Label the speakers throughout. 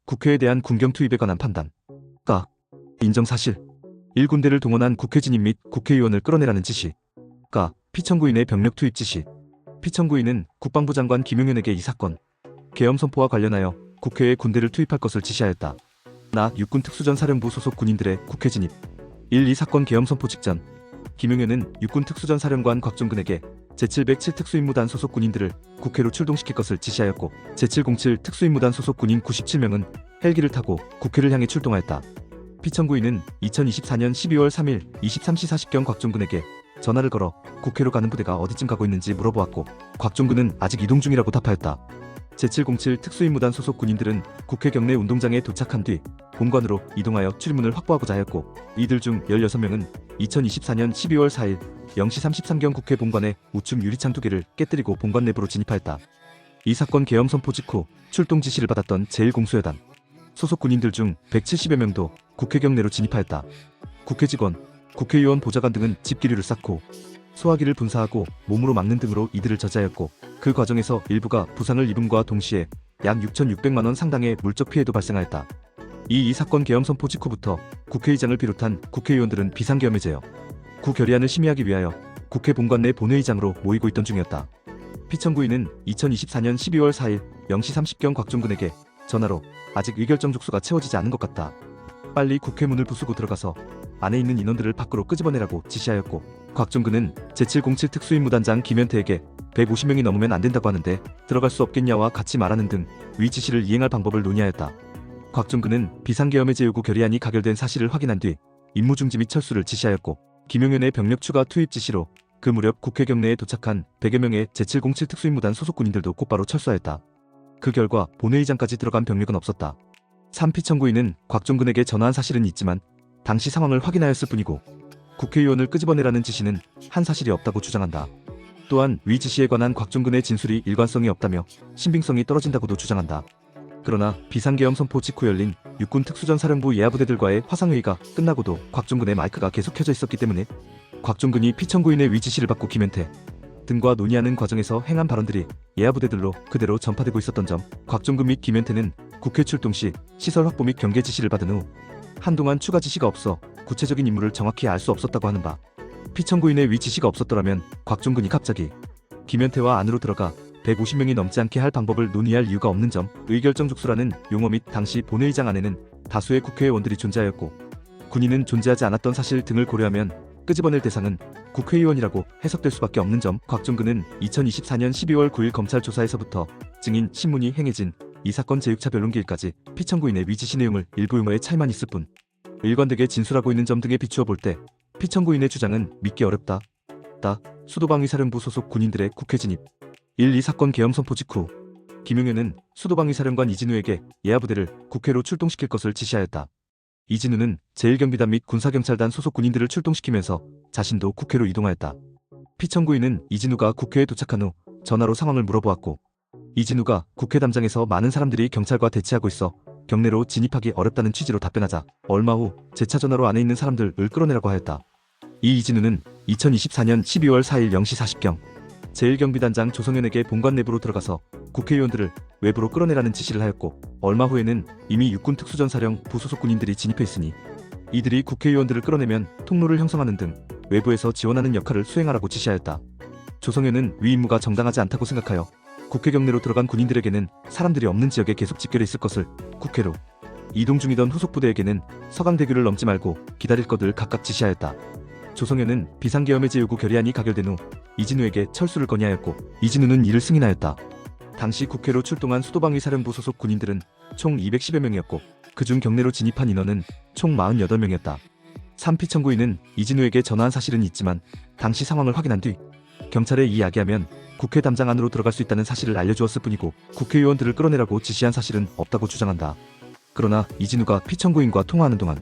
Speaker 1: 국회에 대한 군경 투입에 관한 판단. 가. 인정사실. 1군대를 동원한 국회 진입 및 국회의원을 끌어내라는 지시. 가. 피청구인의 병력 투입 지시. 피청구인은 국방부 장관 김용현에게 이 사건 계엄 선포와 관련하여 국회에 군대를 투입할 것을 지시하였다. 나 육군 특수전사령부 소속 군인들의 국회 진입. 1. 이 사건 계엄 선포 직전 김용현은 육군 특수전사령관 곽종근에게 제707 특수임무단 소속 군인들을 국회로 출동시킬 것을 지시하였고 제707 특수임무단 소속 군인 97명은 헬기를 타고 국회를 향해 출동하였다. 피청구인은 2024년 12월 3일 23시 40경 곽종근에게 전화를 걸어 국회로 가는 부대가 어디쯤 가고 있는지 물어보았고 곽종근은 아직 이동 중이라고 답하였다. 제707 특수임무단 소속 군인들은 국회 경내 운동장에 도착한 뒤 본관으로 이동하여 출입문을 확보하고자 하였고 이들 중 16명은 2024년 12월 4일 0시 33경 국회 본관의 우측 유리창 2개를 깨뜨리고 본관 내부로 진입하였다. 이 사건 계엄 선포 직후 출동 지시를 받았던 제1공수여단 소속 군인들 중 170여 명도 국회 경내로 진입하였다. 국회 직원, 국회의원 보좌관 등은 집기류를 쌓고 소화기를 분사하고 몸으로 막는 등으로 이들을 저지하였고 그 과정에서 일부가 부상을 입음과 동시에 약 6,600만 원 상당의 물적 피해도 발생하였다. 이 사건 계엄 선포 직후부터 국회의장을 비롯한 국회의원들은 비상계엄에 제어 구 결의안을 심의하기 위하여 국회 본관 내 본회의장으로 모이고 있던 중이었다. 피청구인은 2024년 12월 4일 0시 30경 곽종근에게 전화로 아직 의결정 족수가 채워지지 않은 것 같다. 빨리 국회 문을 부수고 들어가서 안에 있는 인원들을 밖으로 끄집어내라고 지시하였고 곽종근은 제707 특수임무단장 김현태에게 150명이 넘으면 안 된다고 하는데 들어갈 수 없겠냐와 같이 말하는 등 위 지시를 이행할 방법을 논의하였다. 곽종근은 비상계엄의 제 요구 결의안이 가결된 사실을 확인한 뒤 임무 중지 및 철수를 지시하였고 김용현의 병력 추가 투입 지시로 그 무렵 국회 경내에 도착한 100여 명의 제707 특수임무단 소속 군인들도 곧바로 철수하였다. 그 결과 본회의장까지 들어간 병력은 없었다. 3. 피청구인은 곽종근에게 전화한 사실은 있지만 당시 상황을 확인하였을 뿐이고 국회의원을 끄집어내라는 지시는 한 사실이 없다고 주장한다. 또한 위 지시에 관한 곽종근의 진술이 일관성이 없다며 신빙성이 떨어진다고도 주장한다. 그러나 비상계엄 선포 직후 열린 육군 특수전사령부 예하부대들과의 화상회의가 끝나고도 곽종근의 마이크가 계속 켜져 있었기 때문에 곽종근이 피청구인의 위 지시를 받고 김현태 등과 논의하는 과정에서 행한 발언들이 예하부대들로 그대로 전파되고 있었던 점, 곽종근 및 김현태는 국회 출동 시 시설 확보 및 경계 지시를 받은 후 한동안 추가 지시가 없어 구체적인 임무를 정확히 알 수 없었다고 하는 바, 피청구인의 위 지시가 없었더라면 곽종근이 갑자기 김현태와 안으로 들어가 150명이 넘지 않게 할 방법을 논의할 이유가 없는 점, 의결정 족수라는 용어 및 당시 본회의장 안에는 다수의 국회의원들이 존재하였고 군인은 존재하지 않았던 사실 등을 고려하면 끄집어낼 대상은 국회의원이라고 해석될 수밖에 없는 점, 곽종근은 2024년 12월 9일 검찰 조사에서부터 증인 신문이 행해진 이 사건 제6차 변론기일까지 피청구인의 위 지시 내용을 일부 용어의 차이만 있을 뿐 일관되게 진술하고 있는 점 등에 비추어 볼 때 피청구인의 주장은 믿기 어렵다. 수도방위사령부 소속 군인들의 국회 진입. 1. 이 사건 계엄 선포 직후 김용현은 수도방위사령관 이진우에게 예하부대를 국회로 출동시킬 것을 지시하였다. 이진우는 제1경비단 및 군사경찰단 소속 군인들을 출동시키면서 자신도 국회로 이동하였다. 피청구인은 이진우가 국회에 도착한 후 전화로 상황을 물어보았고 이진우가 국회 담장에서 많은 사람들이 경찰과 대치하고 있어 경내로 진입하기 어렵다는 취지로 답변하자 얼마 후 재차 전화로 안에 있는 사람들을 끌어내라고 하였다. 이 이진우는 2024년 12월 4일 0시 40경 제1경비단장 조성현에게 본관 내부로 들어가서 국회의원들을 외부로 끌어내라는 지시를 하였고 얼마 후에는 이미 육군 특수전사령 부소속 군인들이 진입해 있으니 이들이 국회의원들을 끌어내면 통로를 형성하는 등 외부에서 지원하는 역할을 수행하라고 지시하였다. 조성현은 위 임무가 정당하지 않다고 생각하여 국회 경내로 들어간 군인들에게는 사람들이 없는 지역에 계속 집결해 있을 것을, 국회로 이동 중이던 후속 부대에게는 서강대교를 넘지 말고 기다릴 것을 각각 지시하였다. 조성현은 비상계엄의 제 요구 결의안이 가결된 후 이진우에게 철수를 건의하였고 이진우는 이를 승인하였다. 당시 국회로 출동한 수도방위사령부 소속 군인들은 총 210여 명이었고 그중 경내로 진입한 인원은 총 48명이었다. 3. 피청구인은 이진우에게 전화한 사실은 있지만 당시 상황을 확인한 뒤 경찰에 이야기하면 국회 담장 안으로 들어갈 수 있다는 사실을 알려주었을 뿐이고 국회의원들을 끌어내라고 지시한 사실은 없다고 주장한다. 그러나 이진우가 피청구인과 통화하는 동안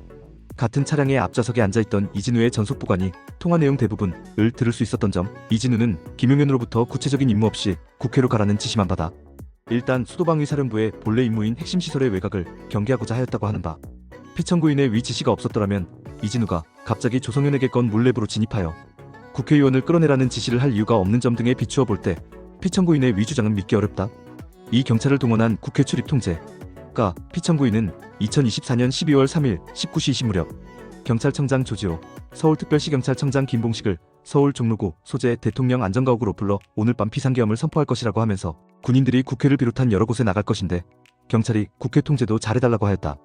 Speaker 1: 같은 차량의 앞좌석에 앉아있던 이진우의 전속보관이 통화 내용 대부분을 들을 수 있었던 점, 이진우는 김용현으로부터 구체적인 임무 없이 국회로 가라는 지시만 받아 일단 수도방위사령부의 본래 임무인 핵심 시설의 외곽을 경계하고자 하였다고 하는 바, 피청구인의 위 지시가 없었더라면 이진우가 갑자기 조성현에게 건 물내부로 진입하여 국회의원을 끌어내라는 지시를 할 이유가 없는 점 등에 비추어 볼 때 피청구인의 위 주장은 믿기 어렵다. 이 경찰을 동원한 국회 출입 통제, 가 피청구인은 2024년 12월 3일 19시 20 무렵 경찰청장 조지호, 서울특별시경찰청장 김봉식을 서울 종로구 소재 대통령 안전가옥으로 불러 오늘 밤 비상계엄을 선포할 것이라고 하면서 군인들이 국회를 비롯한 여러 곳에 나갈 것인데 경찰이 국회 통제도 잘해달라고 하였다.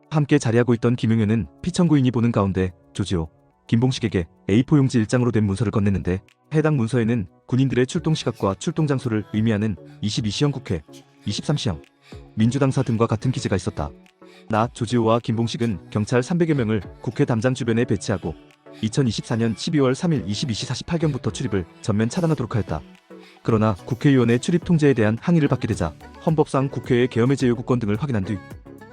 Speaker 1: 함께 자리하고 있던 김용현은 피청구인이 보는 가운데 조지호, 김봉식에게 A4 용지 1장으로 된 문서를 건넸는데 해당 문서에는 군인들의 출동 시각과 출동 장소를 의미하는 22시형 국회, 23시형 민주당사 등과 같은 기재가 있었다. 나 조지호와 김봉식은 경찰 300여 명을 국회 담장 주변에 배치하고 2024년 12월 3일 22시 48분부터 출입을 전면 차단하도록 하였다. 그러나 국회의원의 출입 통제에 대한 항의를 받게 되자 헌법상 국회의 계엄해제 요구권 등을 확인한 뒤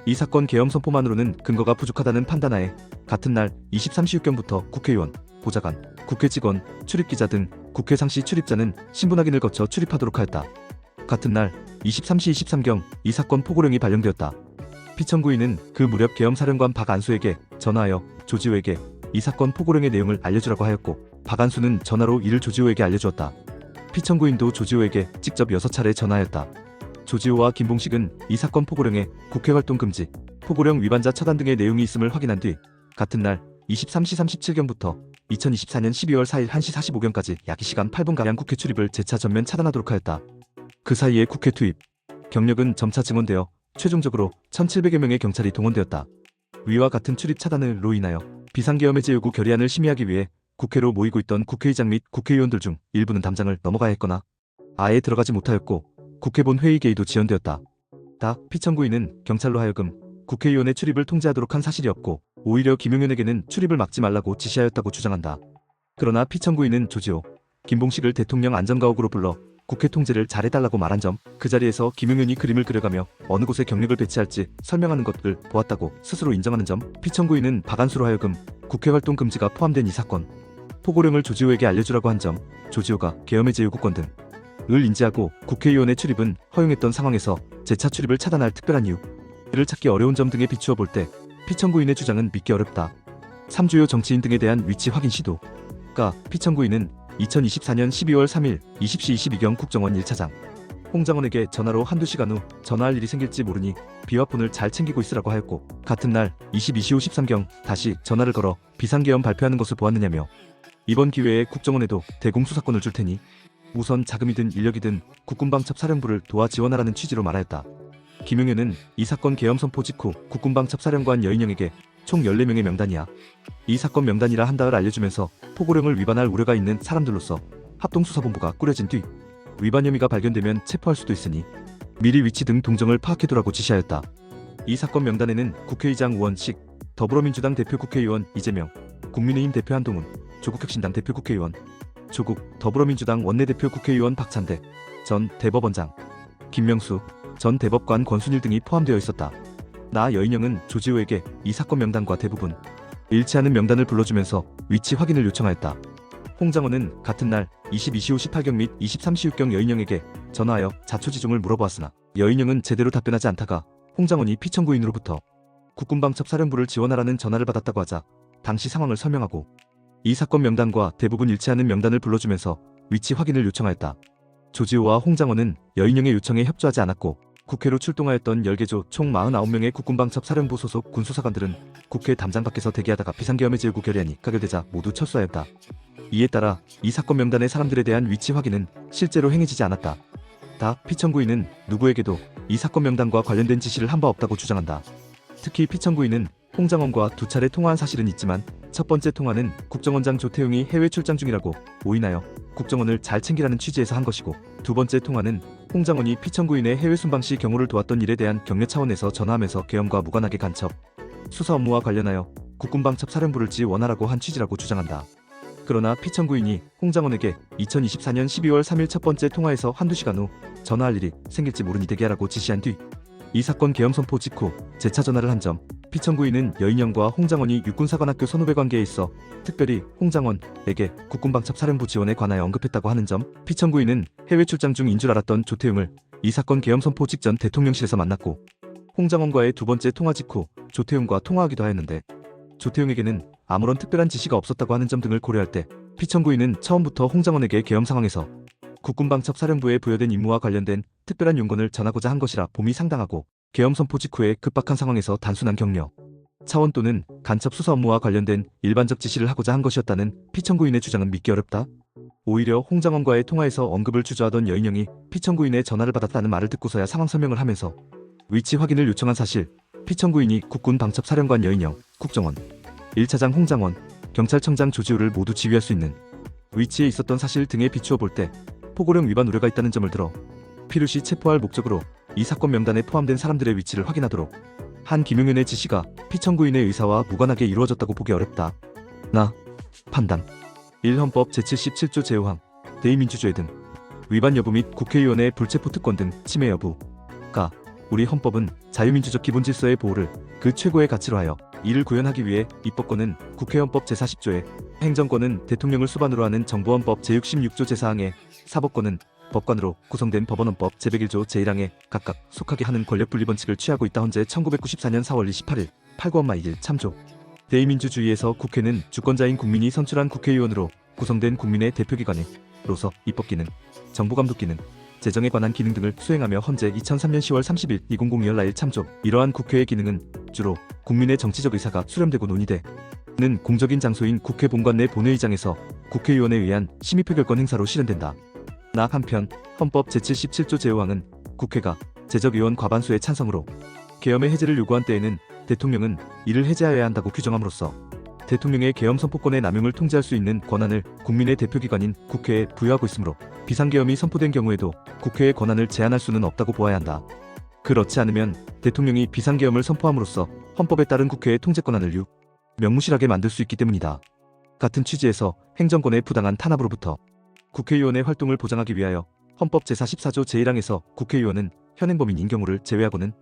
Speaker 1: 이 사건 계엄 선포만으로는 근거가 부족하다는 판단하에 같은 날 23시 6경부터 국회의원, 보좌관, 국회 직원, 출입기자 등 국회 상시 출입자는 신분 확인을 거쳐 출입하도록 하였다. 같은 날 23시 23경 이 사건 포고령이 발령되었다. 피청구인은 그 무렵 계엄사령관 박안수에게 전화하여 조지호에게 이 사건 포고령의 내용을 알려주라고 하였고 박안수는 전화로 이를 조지호에게 알려주었다. 피청구인도 조지호에게 직접 6차례 전화하였다. 조지호와 김봉식은 이 사건 포고령에 국회 활동 금지, 포고령 위반자 처단 등의 내용이 있음을 확인한 뒤 같은 날 23시 37경부터 2024년 12월 4일 1시 45경까지 약 2시간 8분가량 국회 출입을 재차 전면 차단하도록 하였다. 그 사이에 국회 투입, 경력은 점차 증원되어 최종적으로 1,700여 명의 경찰이 동원되었다. 위와 같은 출입 차단으로 인하여 비상계엄해제 요구 결의안을 심의하기 위해 국회로 모이고 있던 국회의장 및 국회의원들 중 일부는 담장을 넘어가야 했거나 아예 들어가지 못하였고 국회 본 회의 개의도 지연되었다. 피청구인은 경찰로 하여금 국회의원의 출입을 통제하도록 한 사실이 없고 오히려 김용현에게는 출입을 막지 말라고 지시하였다고 주장한다. 그러나 피청구인은 조지호, 김봉식을 대통령 안전가옥으로 불러 국회 통제를 잘해달라고 말한 점, 그 자리에서 김용현이 그림을 그려가며 어느 곳에 경력을 배치할지 설명하는 것을 보았다고 스스로 인정하는 점, 피청구인은 박안수로 하여금 국회 활동 금지가 포함된 이 사건, 포고령을 조지호에게 알려주라고 한 점, 조지호가 계엄해제 요구권 등을 인지하고 국회의원의 출입은 허용했던 상황에서 재차 출입을 차단할 특별한 이유를 찾기 어려운 점 등에 비추어 볼 때 피청구인의 주장은 믿기 어렵다. 3주요 정치인 등에 대한 위치 확인 시도. 피청구인은 2024년 12월 3일 20시 22경 국정원 1차장 홍장원에게 전화로 한두 시간 후 전화할 일이 생길지 모르니 비와 폰을 잘 챙기고 있으라고 하였고 같은 날 22시 53경 다시 전화를 걸어 비상계엄 발표하는 것을 보았느냐며 이번 기회에 국정원에도 대공수사권을 줄 테니 우선 자금이든 인력이든 국군방첩사령부를 도와 지원하라는 취지로 말하였다. 김용현은 이 사건 계엄 선포 직후 국군방첩사령관 여인영에게 총 14명의 명단이야. 이 사건 명단이라 한다를 알려주면서 포고령을 위반할 우려가 있는 사람들로서 합동수사본부가 꾸려진 뒤 위반 혐의가 발견되면 체포할 수도 있으니 미리 위치 등 동정을 파악해두라고 지시하였다. 이 사건 명단에는 국회의장 우원식, 더불어민주당 대표 국회의원 이재명, 국민의힘 대표 한동훈, 조국혁신당 대표 국회의원 조국, 더불어민주당 원내대표 국회의원 박찬대 전 대법원장, 김명수 전 대법관 권순일 등이 포함되어 있었다. 나 여인영은 조지호에게 이 사건 명단과 대부분 일치하는 명단을 불러주면서 위치 확인을 요청하였다. 홍장원은 같은 날 22시 58경 및 23시 6경 여인영에게 전화하여 자초지종을 물어보았으나 여인영은 제대로 답변하지 않다가 홍장원이 피청구인으로부터 국군방첩사령부를 지원하라는 전화를 받았다고 하자 당시 상황을 설명하고 이 사건 명단과 대부분 일치하는 명단을 불러주면서 위치 확인을 요청하였다. 조지호와 홍장원은 여인영의 요청에 협조하지 않았고 국회로 출동하였던 10개조 총 49명의 국군방첩사령부 소속 군수사관들은 국회 담장 밖에서 대기하다가 비상계엄해제 요구 결의안이 가결되자 모두 철수하였다. 이에 따라 이 사건 명단의 사람들에 대한 위치 확인은 실제로 행해지지 않았다. 피청구인은 누구에게도 이 사건 명단과 관련된 지시를 한 바 없다고 주장한다. 특히 피청구인은 홍장원과 2차례 통화한 사실은 있지만 첫 번째 통화는 국정원장 조태용이 해외 출장 중이라고 오인하여 국정원을 잘 챙기라는 취지에서 한 것이고 두 번째 통화는 홍장원이 피청구인의 해외 순방 시 경호를 도왔던 일에 대한 격려 차원에서 전화하면서 계엄과 무관하게 간첩, 수사 업무와 관련하여 국군방첩사령부를 지원하라고 한 취지라고 주장한다. 그러나 피청구인이 홍장원에게 2024년 12월 3일 첫 번째 통화에서 한두 시간 후 전화할 일이 생길지 모르니 대기하라고 지시한 뒤 이 사건 계엄 선포 직후 재차 전화를 한 점, 피청구인은 여인영과 홍장원이 육군사관학교 선후배 관계에 있어 특별히 홍장원에게 국군방첩사령부 지원에 관하여 언급했다고 하는 점, 피청구인은 해외 출장 중인 줄 알았던 조태용을 이 사건 계엄 선포 직전 대통령실에서 만났고 홍장원과의 두 번째 통화 직후 조태용과 통화하기도 하였는데 조태용에게는 아무런 특별한 지시가 없었다고 하는 점 등을 고려할 때 피청구인은 처음부터 홍장원에게 계엄 상황에서 국군방첩사령부에 부여된 임무와 관련된 특별한 용건을 전하고자 한 것이라 봄이 상당하고 계엄 선포 직후의 급박한 상황에서 단순한 격려, 차원 또는 간첩 수사 업무와 관련된 일반적 지시를 하고자 한 것이었다는 피청구인의 주장은 믿기 어렵다. 오히려 홍장원과의 통화에서 언급을 주저하던 여인영이 피청구인의 전화를 받았다는 말을 듣고서야 상황 설명을 하면서 위치 확인을 요청한 사실, 피청구인이 국군 방첩사령관 여인영, 국정원, 1차장 홍장원, 경찰청장 조지우를 모두 지휘할 수 있는 위치에 있었던 사실 등에 비추어 볼 때 포고령 위반 우려가 있다는 점을 들어 필요시 체포할 목적으로 이 사건 명단에 포함된 사람들의 위치를 확인하도록 한 김용현의 지시가 피청구인의 의사와 무관하게 이루어졌다고 보기 어렵다. 나 판단 1. 헌법 제77조 제5항 대의민주주의 등 위반 여부 및 국회의원의 불체포 특권 등 침해 여부. 가 우리 헌법은 자유민주적 기본질서의 보호를 그 최고의 가치로 하여 이를 구현하기 위해 입법권은 국회헌법 제40조에, 행정권은 대통령을 수반으로 하는 정부헌법 제66조 제4항에, 사법권은 법관으로 구성된 법원헌법 제101조 제1항에 각각 속하게 하는 권력분리원칙을 취하고 있다. 헌재 1994년 4월 28일 8구 1 참조. 대의민주주의에서 국회는 주권자인 국민이 선출한 국회의원으로 구성된 국민의 대표기관으로서 입법기능, 정부감독기능, 재정에 관한 기능 등을 수행하며 헌재 2003년 10월 30일 2002월 나일 참조. 이러한 국회의 기능은 주로 국민의 정치적 의사가 수렴되고 논의되는 공적인 장소인 국회 본관 내 본회의장에서 국회의원에 의한 심의표결권 행사로 실현된다. 나 한편 헌법 제77조 제5항은 국회가 재적의원 과반수의 찬성으로 계엄의 해제를 요구한 때에는 대통령은 이를 해제하여야 한다고 규정함으로써 대통령의 계엄 선포권의 남용을 통제할 수 있는 권한을 국민의 대표기관인 국회에 부여하고 있으므로 비상계엄이 선포된 경우에도 국회의 권한을 제한할 수는 없다고 보아야 한다. 그렇지 않으면 대통령이 비상계엄을 선포함으로써 헌법에 따른 국회의 통제권한을 명무실하게 만들 수 있기 때문이다. 같은 취지에서 행정권의 부당한 탄압으로부터 국회의원의 활동을 보장하기 위하여 헌법 제44조 제1항에서 국회의원은 현행범인인 경우를 제외하고는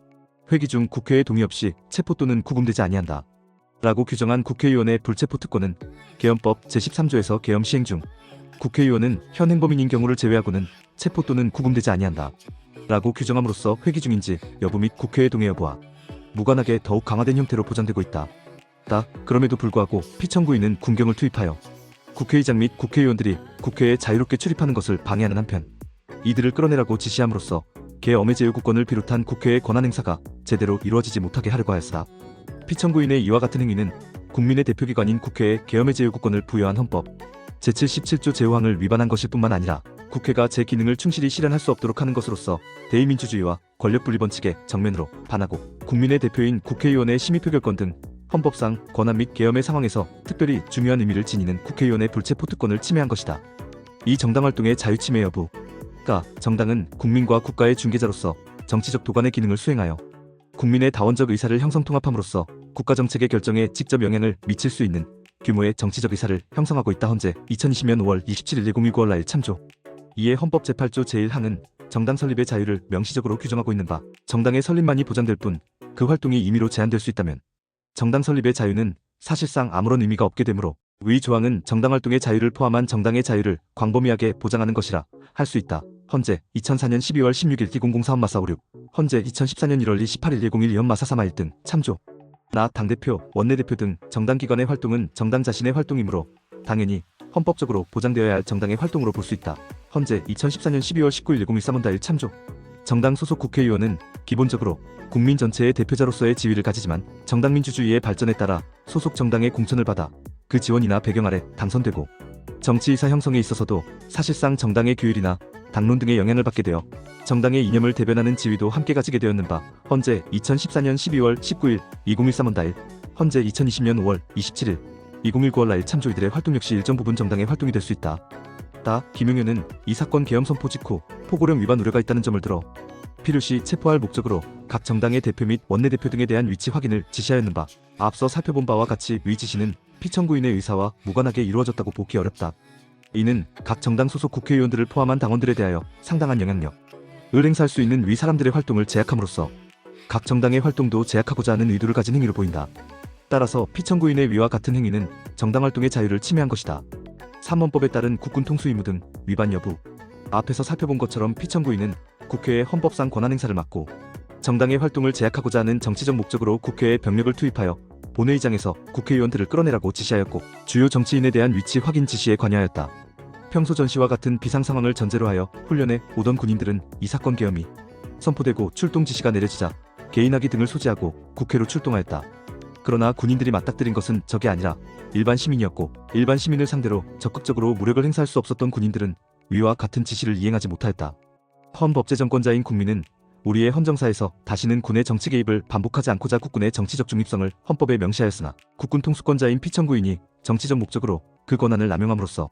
Speaker 1: 회기 중 국회의 동의 없이 체포 또는 구금되지 아니한다. 라고 규정한 국회의원의 불체포 특권은 계엄법 제13조에서 계엄 시행 중 국회의원은 현행범인인 경우를 제외하고는 체포 또는 구금되지 아니한다. 라고 규정함으로써 회기 중인지 여부 및 국회의 동의 여부와 무관하게 더욱 강화된 형태로 보장되고 있다. 그럼에도 불구하고 피청구인은 군경을 투입하여 국회의장 및 국회의원들이 국회에 자유롭게 출입하는 것을 방해하는 한편 이들을 끌어내라고 지시함으로써 계엄의 제휴구권을 비롯한 국회의 권한 행사가 제대로 이루어지지 못하게 하려고 하였다. 피청구인의 이와 같은 행위는 국민의 대표기관인 국회에 계엄의 제휴구권을 부여한 헌법 제77조 제5항을 위반한 것일 뿐만 아니라 국회가 제 기능을 충실히 실현할 수 없도록 하는 것으로서 대의민주주의와 권력분리원칙에 정면으로 반하고 국민의 대표인 국회의원의 심의표결권 등 헌법상 권한 및 계엄의 상황에서 특별히 중요한 의미를 지니는 국회의원의 불체포 특권을 침해한 것이다. 이 정당활동의 자유침해 여부가 정당은 국민과 국가의 중개자로서 정치적 도관의 기능을 수행하여 국민의 다원적 의사를 형성통합함으로써 국가정책의 결정에 직접 영향을 미칠 수 있는 규모의 정치적 의사를 형성하고 있다. 헌재 2020년 5월 27일 2019월 나일 참조. 이에 헌법 제8조 제1항은 정당 설립의 자유를 명시적으로 규정하고 있는 바 정당의 설립만이 보장될 뿐 그 활동이 임의로 제한될 수 있다면 정당 설립의 자유는 사실상 아무런 의미가 없게 되므로 위 조항은 정당활동의 자유를 포함한 정당의 자유를 광범위하게 보장하는 것이라 할 수 있다. 헌재 2004년 12월 16일 2004 마사오륙, 헌재 2014년 1월 28일 2012 마사사마일 등 참조. 나 당대표, 원내대표 등 정당기관의 활동은 정당 자신의 활동이므로 당연히 헌법적으로 보장되어야 할 정당의 활동으로 볼 수 있다. 헌재 2014년 12월 19일 2013일 참조. 정당 소속 국회의원은 기본적으로 국민 전체의 대표자로서의 지위를 가지지만 정당 민주주의의 발전에 따라 소속 정당의 공천을 받아 그 지원이나 배경 아래 당선되고 정치의사 형성에 있어서도 사실상 정당의 규율이나 당론 등의 영향을 받게 되어 정당의 이념을 대변하는 지위도 함께 가지게 되었는 바 헌재 2014년 12월 19일 2013원 다일, 헌재 2020년 5월 27일 2019월 나일 참조. 이들의 활동 역시 일정 부분 정당의 활동이 될 수 있다. 김용현은 이 사건 계엄 선포 직후 포고령 위반 우려가 있다는 점을 들어 필요시 체포할 목적으로 각 정당의 대표 및 원내대표 등에 대한 위치 확인을 지시하였는 바 앞서 살펴본 바와 같이 위 지시는 피청구인의 의사와 무관하게 이루어졌다고 보기 어렵다. 이는 각 정당 소속 국회의원들을 포함한 당원들에 대하여 상당한 영향력을 행사할 수 있는 위 사람들의 활동을 제약함으로써 각 정당의 활동도 제약하고자 하는 의도를 가진 행위로 보인다. 따라서 피청구인의 위와 같은 행위는 정당활동의 자유를 침해한 것이다. 3헌법에 따른 국군 통수 의무 등 위반 여부. 앞에서 살펴본 것처럼 피청구인은 국회의 헌법상 권한 행사를 막고 정당의 활동을 제약하고자 하는 정치적 목적으로 국회에 병력을 투입하여 본회의장에서 국회의원들을 끌어내라고 지시하였고 주요 정치인에 대한 위치 확인 지시에 관여하였다. 평소 전시와 같은 비상 상황을 전제로 하여 훈련에 오던 군인들은 이 사건 계엄이 선포되고 출동 지시가 내려지자 개인학위 등을 소지하고 국회로 출동하였다. 그러나 군인들이 맞닥뜨린 것은 적이 아니라 일반 시민이었고, 일반 시민을 상대로 적극적으로 무력을 행사할 수 없었던 군인들은 위와 같은 지시를 이행하지 못하였다. 헌법제정권자인 국민은 우리의 헌정사에서 다시는 군의 정치 개입을 반복하지 않고자 국군의 정치적 중립성을 헌법에 명시하였으나, 국군 통수권자인 피청구인이 정치적 목적으로 그 권한을 남용함으로써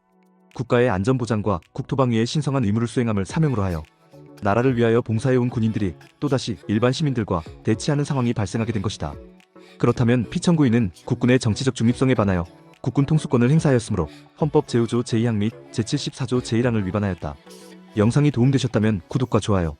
Speaker 1: 국가의 안전보장과 국토방위에 신성한 의무를 수행함을 사명으로 하여 나라를 위하여 봉사해온 군인들이 또다시 일반 시민들과 대치하는 상황이 발생하게 된 것이다. 그렇다면 피청구인은 국군의 정치적 중립성에 반하여 국군 통수권을 행사하였으므로 헌법 제5조 제2항 및 제74조 제1항을 위반하였다. 영상이 도움되셨다면 구독과 좋아요,